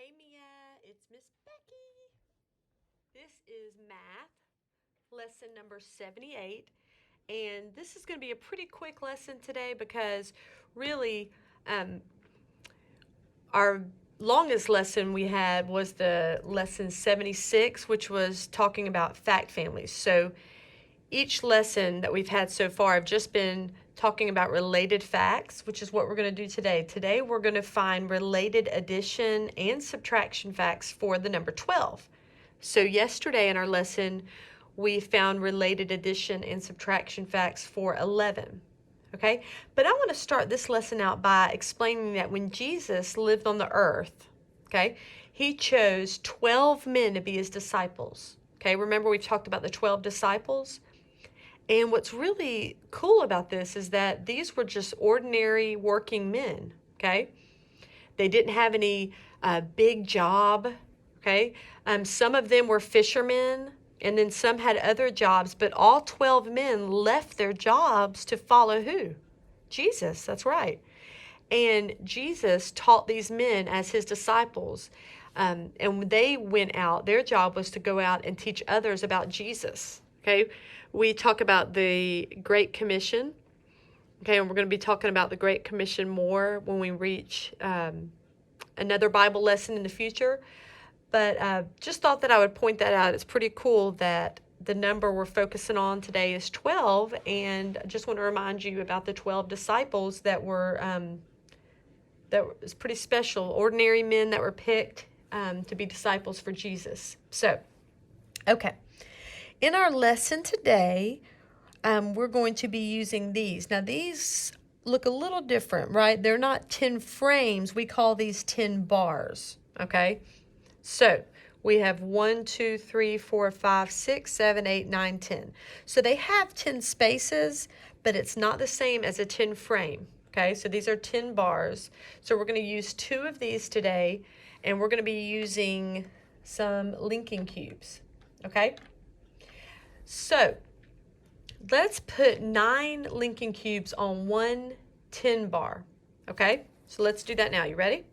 Hey Mia, it's Miss Becky. This is math lesson number 78, and this is going to be a pretty quick lesson today because really um, our longest lesson we had was the lesson 76, which was talking about fact families. So each lesson that we've had so far, I've just been talking about related facts, which is what we're going to do today. Today, we're going to find related addition and subtraction facts for the number 12. So yesterday in our lesson, we found related addition and subtraction facts for 11. Okay, but I want to start this lesson out by explaining that when Jesus lived on the earth, okay, he chose 12 men to be his disciples. Okay, remember we've talked about the 12 disciples? And what's really cool about this is that these were just ordinary working men, okay? They didn't have any big job, okay? Some of them were fishermen, and then some had other jobs, but all 12 men left their jobs to follow who? Jesus, that's right. And Jesus taught these men as his disciples. And when they went out, their job was to go out and teach others about Jesus. Okay, we talk about the Great Commission. Okay, and we're going to be talking about the Great Commission more when we reach another Bible lesson in the future. But just thought that I would point that out. It's pretty cool that the number we're focusing on today is 12, and I just want to remind you about the 12 disciples that was pretty special, ordinary men that were picked to be disciples for Jesus. So, okay. In our lesson today, we're going to be using these. Now, these look a little different, right? They're not 10 frames. We call these 10 bars, okay? So, we have 1, 2, 3, 4, 5, 6, 7, 8, 9, 10. So, they have 10 spaces, but it's not the same as a 10 frame, okay? So, these are 10 bars. So, we're going to use 2 of these today, and we're going to be using some linking cubes, okay? So, let's put 9 linking cubes on one 10 bar, okay? So let's do that now. You ready?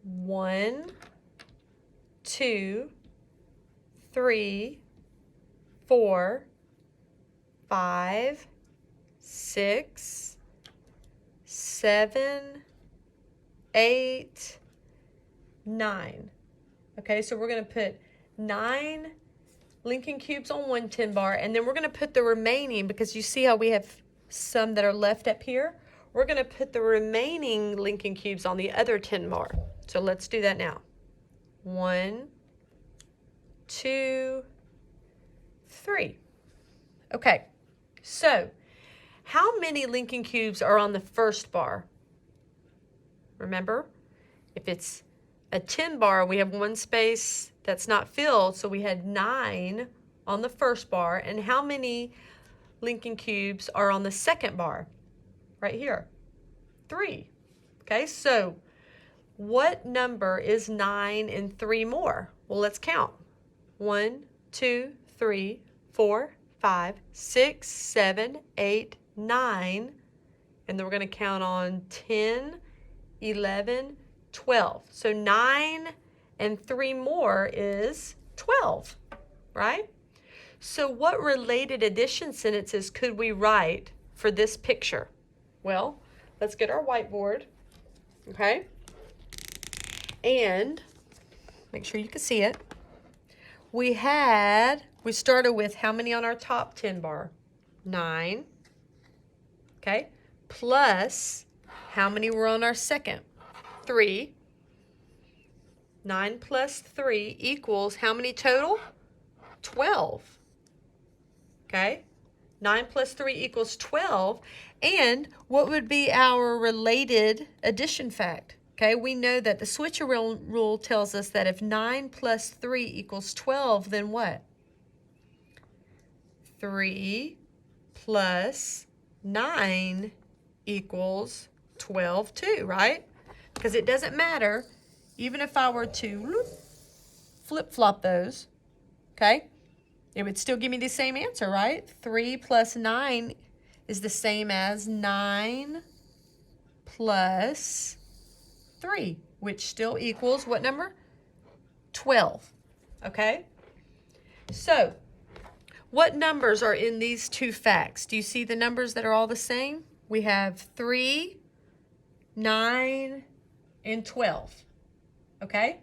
1, 2, 3, 4, 5, 6, 7, 8, 9. Okay, so we're going to put 9 linking cubes on one 10 bar, and then we're going to put the remaining, because you see how we have some that are left up here, we're going to put the remaining linking cubes on the other 10 bar. So let's do that now. 1, 2, 3. Okay, so how many linking cubes are on the first bar? Remember, if it's a 10 bar, we have one space that's not filled, so we had 9 on the first bar. And how many linking cubes are on the second bar? Right here, 3. Okay, so what number is 9 and 3 more? Well, let's count. 1, 2, 3, 4, 5, 6, 7, 8, 9. And then we're going to count on 10, 11, 12. So 9 and 3 more is 12, right? So what related addition sentences could we write for this picture? Well, let's get our whiteboard, okay? And make sure you can see it. We started with how many on our top 10 bar? 9, okay? Plus, how many were on our second? 3. 9 plus 3 equals how many total? 12. Okay? 9 plus 3 equals 12. And what would be our related addition fact? Okay, we know that the switcher rule tells us that if 9 plus 3 equals 12, then what? 3 plus 9 equals 12 too, right? Because it doesn't matter, even if I were to flip-flop those, okay, it would still give me the same answer, right? 3 plus 9 is the same as 9 plus 3, which still equals what number? 12. Okay? So, what numbers are in these two facts? Do you see the numbers that are all the same? We have 3, 9, and 12. Okay?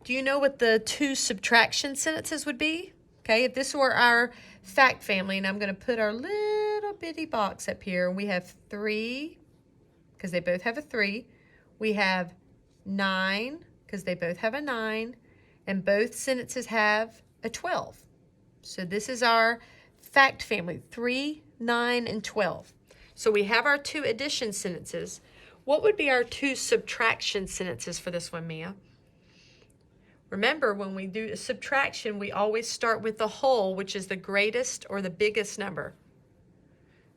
Do you know what the two subtraction sentences would be? Okay, if this were our fact family, and I'm going to put our little bitty box up here, and we have 3, because they both have a 3. We have 9, because they both have a 9, and both sentences have a 12. So this is our fact family, 3, 9, and 12. So we have our two addition sentences. What would be our two subtraction sentences for this one, Mia? Remember, when we do a subtraction, we always start with the whole, which is the greatest or the biggest number.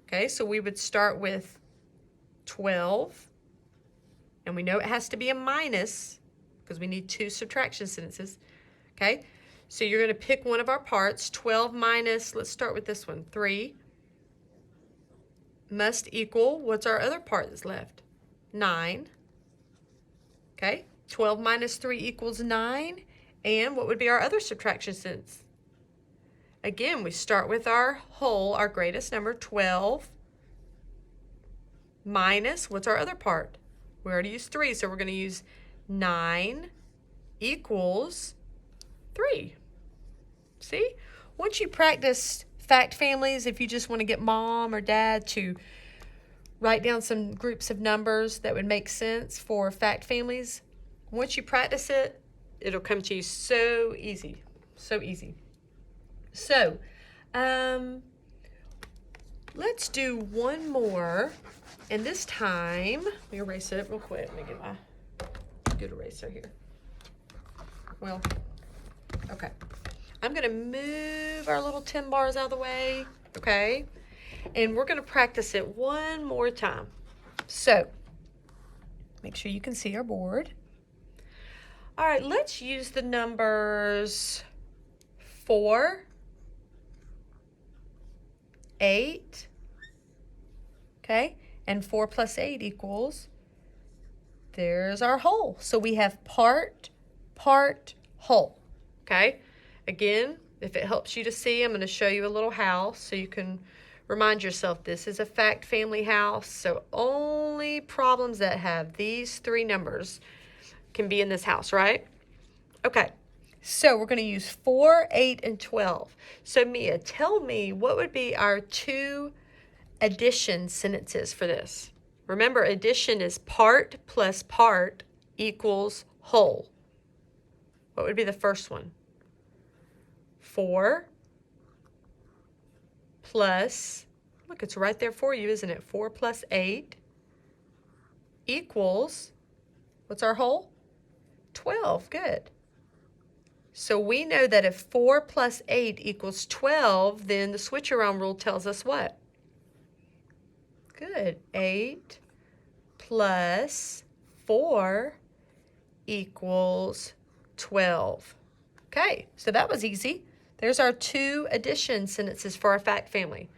Okay, so we would start with 12, and we know it has to be a minus because we need two subtraction sentences. Okay, so you're going to pick one of our parts. 12 minus, let's start with this one, 3, must equal, what's our other part that's left? 9. Okay, 12 minus 3 equals 9. And what would be our other subtraction sentence? Again, we start with our whole, our greatest number, 12, minus, what's our other part? We already used 3, so we're going to use 9 equals 3. See? Once you practice fact families, if you just want to get mom or dad to write down some groups of numbers that would make sense for fact families, once you practice it, it'll come to you so easy. So easy. So, let's do one more. And this time, let me erase it real quick. Let me get my good eraser here. Well, okay. I'm going to move our little 10 bars out of the way. Okay. And we're going to practice it one more time. So, make sure you can see our board. All right, let's use the numbers 4, 8, okay? And 4 plus 8 equals, there's our whole. So we have part, whole, okay? Again, if it helps you to see, I'm going to show you a little house so you can remind yourself this is a fact family house. So only problems that have these three numbers can be in this house, right? Okay, so we're going to use 4, 8, and 12. So Mia, tell me what would be our two addition sentences for this. Remember, addition is part plus part equals whole. What would be the first one? 4 plus, look, it's right there for you, isn't it? 4 plus 8 equals, what's our whole? 12, good. So we know that if 4 plus 8 equals 12, then the switch around rule tells us what? Good, 8 plus 4 equals 12. Okay, so that was easy. There's our two addition sentences for our fact family.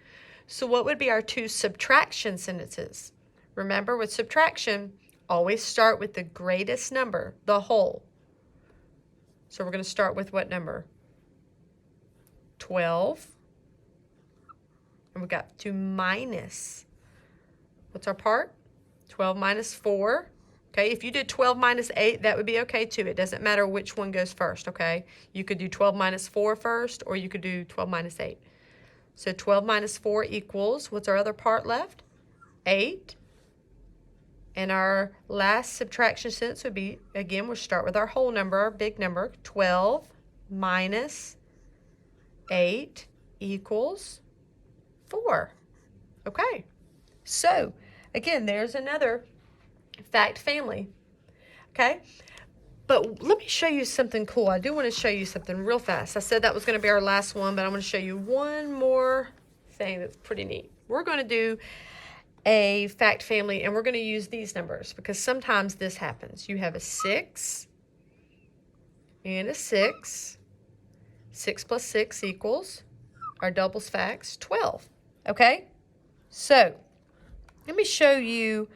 So what would be our two subtraction sentences? Remember, with subtraction, always start with the greatest number, the whole. So we're going to start with what number? 12. And we've got to minus. What's our part? 12 minus 4. Okay, if you did 12 minus 8, that would be okay too. It doesn't matter which one goes first, okay? You could do 12 minus 4 first, or you could do 12 minus 8. So 12 minus 4 equals, what's our other part left? 8. And our last subtraction sentence would be, again, we'll start with our whole number, our big number, 12 minus 8 equals 4. Okay, so again, there's another fact family, okay? But let me show you something cool. I do want to show you something real fast. I said that was going to be our last one, but I'm going to show you one more thing that's pretty neat. We're going to do a fact family, and we're going to use these numbers because sometimes this happens. You have a 6 and a 6. 6 plus 6 equals, our doubles facts, 12. Okay? So, let me show you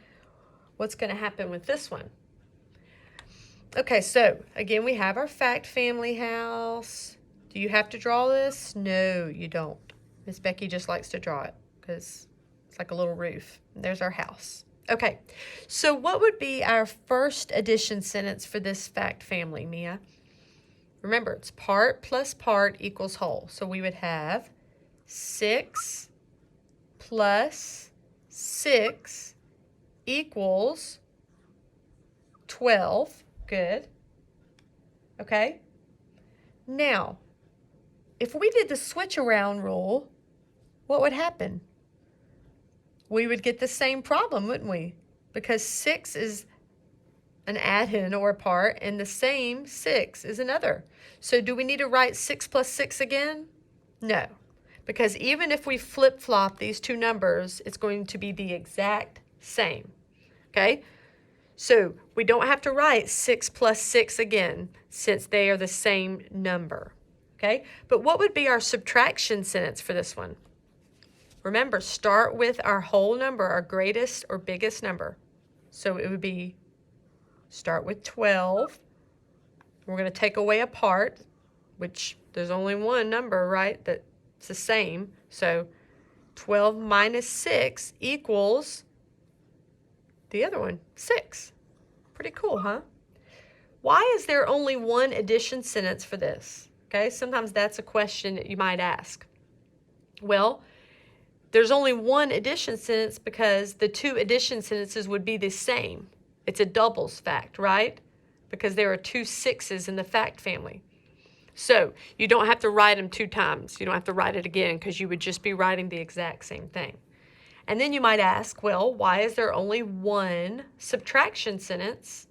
what's going to happen with this one. Okay, so again, we have our fact family house. Do you have to draw this? No, you don't. Miss Becky just likes to draw it because it's like a little roof. There's our house. Okay, so what would be our first addition sentence for this fact family, Mia? Remember, it's part plus part equals whole. So we would have 6 plus 6 equals 12. Good. Okay. Now, if we did the switch around rule, what would happen? We would get the same problem, wouldn't we? Because 6 is an add-in or a part, and the same 6 is another. So do we need to write 6 plus 6 again? No. Because even if we flip-flop these two numbers, it's going to be the exact same. Okay? So we don't have to write 6 plus 6 again since they are the same number. Okay? But what would be our subtraction sentence for this one? Remember, start with our whole number, our greatest or biggest number. So it would be start with 12. We're going to take away a part, which there's only one number, right, that's the same. So 12 minus 6 equals the other one, 6. Pretty cool, huh? Why is there only one addition sentence for this? Okay, sometimes that's a question that you might ask. Well, there's only one addition sentence because the two addition sentences would be the same. It's a doubles fact, right? Because there are 2 6s in the fact family. So you don't have to write them 2 times. You don't have to write it again because you would just be writing the exact same thing. And then you might ask, well, why is there only one subtraction sentence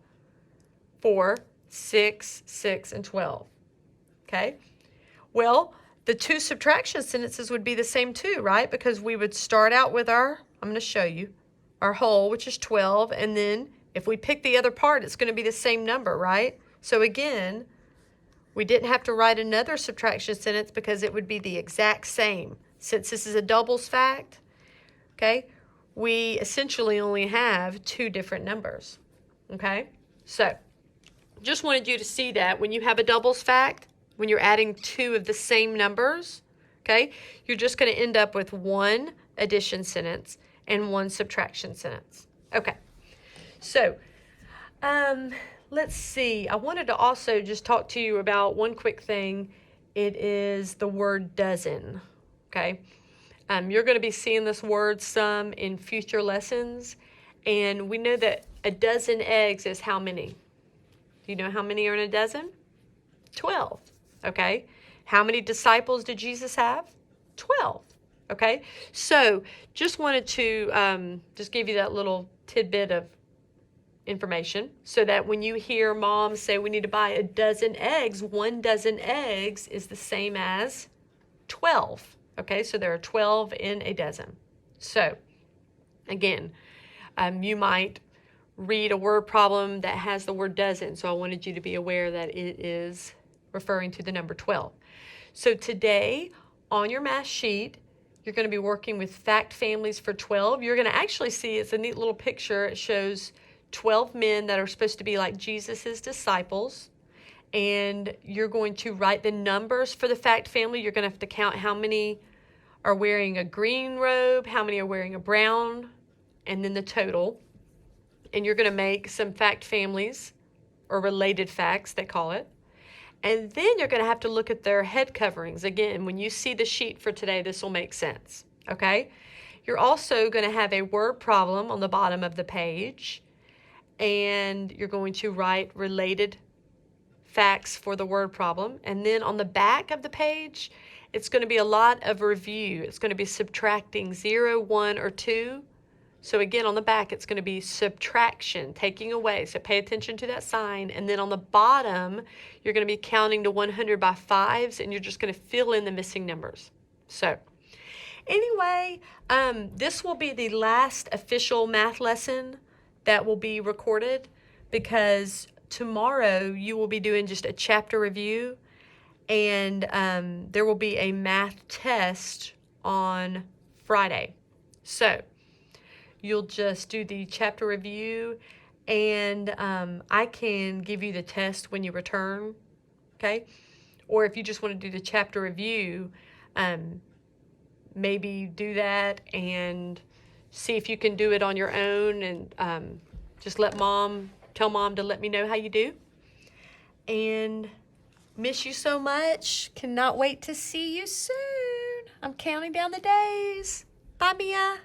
for 6, 6, and 12? Okay? Well, the 2 subtraction sentences would be the same too, right? Because we would start out with our, I'm going to show you, our whole, which is 12, and then if we pick the other part, it's going to be the same number, right? So again, we didn't have to write another subtraction sentence because it would be the exact same. Since this is a doubles fact, okay, we essentially only have 2 different numbers, okay? So just wanted you to see that when you have a doubles fact, when you're adding 2 of the same numbers, okay, you're just going to end up with 1 addition sentence and 1 subtraction sentence. Okay, so let's see. I wanted to also just talk to you about one quick thing. It is the word dozen, okay? You're going to be seeing this word some in future lessons, and we know that a dozen eggs is how many? Do you know how many are in a dozen? 12, okay? How many disciples did Jesus have? 12, okay? So just wanted to just give you that little tidbit of information so that when you hear mom say we need to buy a dozen eggs, 1 dozen eggs is the same as 12. Okay, so there are 12 in a dozen. So again, you might read a word problem that has the word dozen. So I wanted you to be aware that it is referring to the number 12. So today on your math sheet, you're going to be working with fact families for 12. You're going to actually see, it's a neat little picture. It shows 12 men that are supposed to be like Jesus's disciples. And you're going to write the numbers for the fact family. You're going to have to count how many are wearing a green robe, how many are wearing a brown, and then the total. And you're going to make some fact families, or related facts, they call it. And then you're going to have to look at their head coverings. Again, when you see the sheet for today, this will make sense, okay? You're also going to have a word problem on the bottom of the page, and you're going to write related facts for the word problem. And then on the back of the page, it's going to be a lot of review. It's going to be subtracting 0, 1, or 2. So again, on the back, it's going to be subtraction, taking away. So pay attention to that sign. And then on the bottom, you're going to be counting to 100 by 5s, and you're just going to fill in the missing numbers. So anyway, this will be the last official math lesson that will be recorded, because tomorrow you will be doing just a chapter review, and there will be a math test on Friday. So you'll just do the chapter review, and I can give you the test when you return, okay? Or if you just want to do the chapter review, maybe do that and see if you can do it on your own, and just tell mom to let me know how you do. And miss you so much. Cannot wait to see you soon. I'm counting down the days. Bye, Mia.